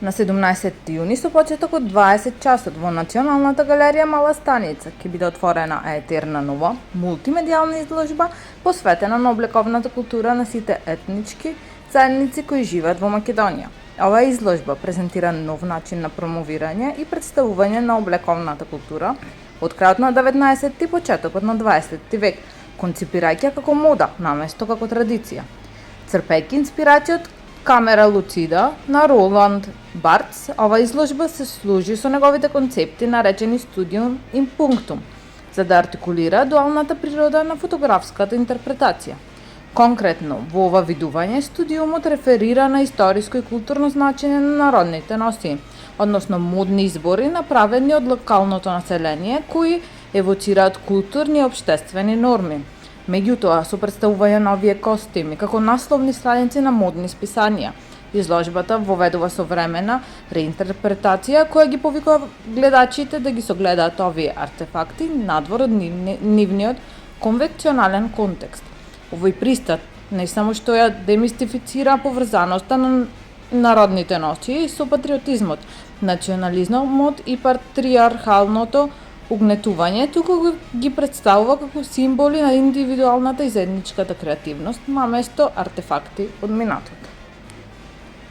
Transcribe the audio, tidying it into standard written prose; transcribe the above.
На 17 јуни со почеток од 20 часот во Националната галерија Мала Станица ќе биде отворена етерна нова мултимедијална изложба посветена на облековната култура на сите етнички заедници кои живеат во Македонија. Оваа изложба презентира нов начин на промовирање и представување на облековната култура од крајот на 19 и почетокот на 20 век, концепирајќи како мода наместо како традиција. Црпејќи инспирација од камера луцида на Роланд Бартс, ова изложба се служи со неговите концепти наречени студиум ин пунктум, за да артикулира дуалната природа на фотографската интерпретација. Конкретно, во ова видување, студиумот реферира на историско и културно значење на народните носии, односно модни избори направени од локалното население кои евоцираат културни и општествени норми. Меѓутоа, со представување на овие костими како насловни страници на модни списанија, изложбата воведува современа реинтерпретација која ги повикува гледачите да ги согледаат овие артефакти надвор од нивниот конвенционален контекст. Овој пристап не само што ја демистифицира поврзаноста на народните носии со патриотизмот, национализмот и патриархалното угнетување, туку ги представува како символи на индивидуалната и заедничката креативност, наместо артефакти од минатото.